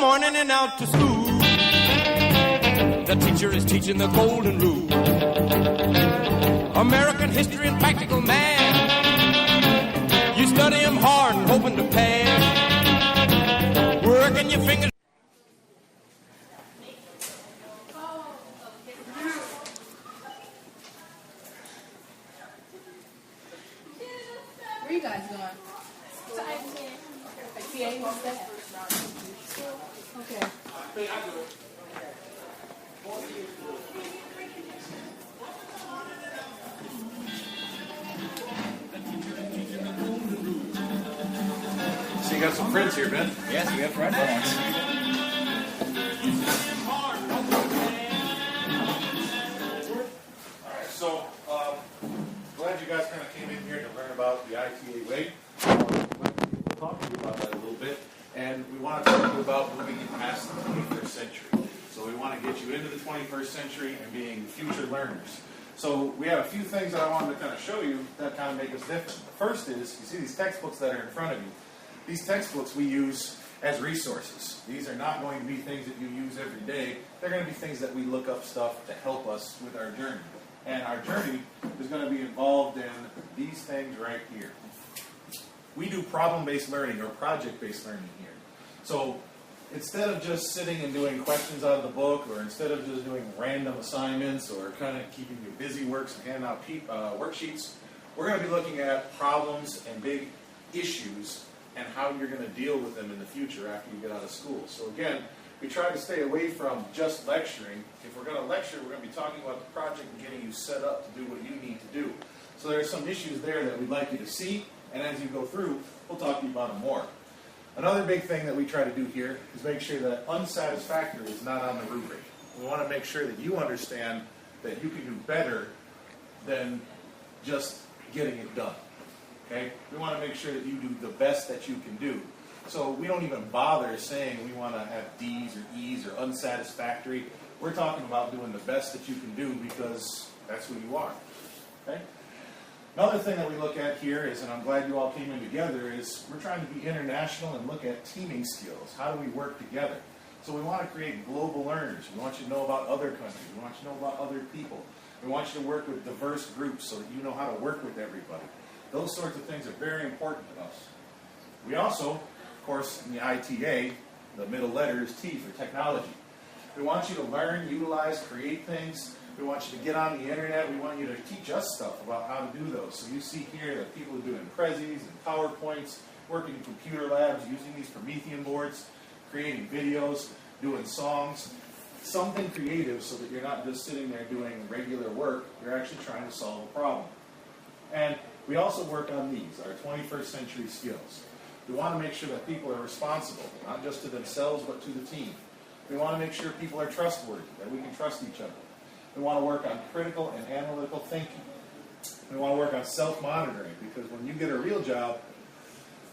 morning and out to school. The teacher is teaching the golden rule. American history and practical math. You study them hard and hoping to pass. Working your fingers. Where you guys going? ITA, what's that? Okay. So you got some friends here, Ben? Yes, we have friends. Alright, so glad you guys kind of came in here to learn about the ITA way. We'll talk to you about that a little bit. And we want to talk to you about moving you past the 21st century. So we want to get you into the 21st century and being future learners. So we have a few things that I wanted to kind of show you that kind of make us different. The first is, you see these textbooks that are in front of you. These textbooks we use as resources. These are not going to be things that you use every day. They're going to be things that we look up stuff to help us with our journey. And our journey is going to be involved in these things right here. We do problem-based learning or project-based learning here. So instead of just sitting and doing questions out of the book, or instead of just doing random assignments or kind of keeping you busy works and handing out worksheets, we're going to be looking at problems and big issues and how you're going to deal with them in the future after you get out of school. So again, we try to stay away from just lecturing. If we're going to lecture, we're going to be talking about the project and getting you set up to do what you need to do. So there are some issues there that we'd like you to see, and as you go through, we'll talk to you about them more. Another big thing that we try to do here is make sure that unsatisfactory is not on the rubric. We want to make sure that you understand that you can do better than just getting it done. Okay? We want to make sure that you do the best that you can do. So we don't even bother saying we want to have D's or E's or unsatisfactory. We're talking about doing the best that you can do because that's who you are. Okay? Another thing that we look at here is, and I'm glad you all came in together, is we're trying to be international and look at teaming skills. How do we work together? So we want to create global learners. We want you to know about other countries. We want you to know about other people. We want you to work with diverse groups so that you know how to work with everybody. Those sorts of things are very important to us. We also, of course, in the ITA, the middle letter is T for technology. We want you to learn, utilize, create things. We want you to get on the internet. We want you to teach us stuff about how to do those. So you see here that people are doing Prezis and PowerPoints, working in computer labs, using these Promethean boards, creating videos, doing songs. Something creative so that you're not just sitting there doing regular work. You're actually trying to solve a problem. And we also work on these, our 21st century skills. We want to make sure that people are responsible, not just to themselves, but to the team. We want to make sure people are trustworthy, that we can trust each other. We want to work on critical and analytical thinking. We want to work on self-monitoring, because when you get a real job,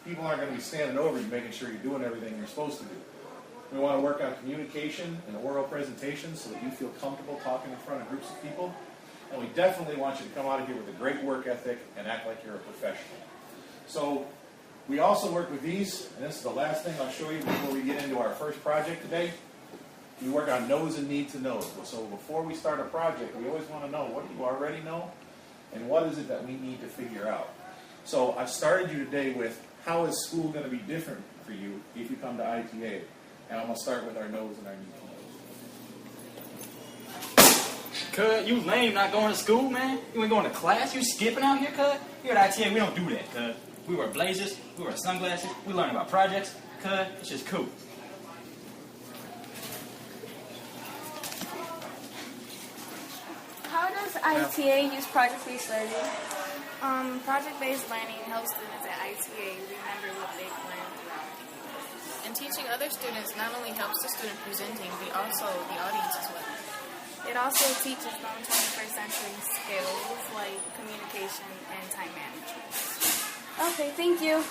people aren't going to be standing over you making sure you're doing everything you're supposed to do. We want to work on communication and oral presentations so that you feel comfortable talking in front of groups of people. And we definitely want you to come out of here with a great work ethic and act like you're a professional. So we also work with these, and this is the last thing I'll show you before we get into our first project today. We work on knows and need to know. So before we start a project, we always want to know what do you already know and what is it that we need to figure out. So I've started you today with how is school going to be different for you if you come to ITA. And I'm going to start with our knows and our need to knows. Cuz, you lame not going to school, man. You ain't going to class. You skipping out here, cuz. Here at ITA, we don't do that, cuz. We wear blazers. We wear sunglasses. We learn about projects. Cuz, it's just cool. How does ITA use project-based learning? Project-based learning helps students at ITA remember what they've learned throughout. And teaching other students not only helps the student presenting, but also the audience as well. It also teaches them 21st century skills like communication and time management. Okay, thank you.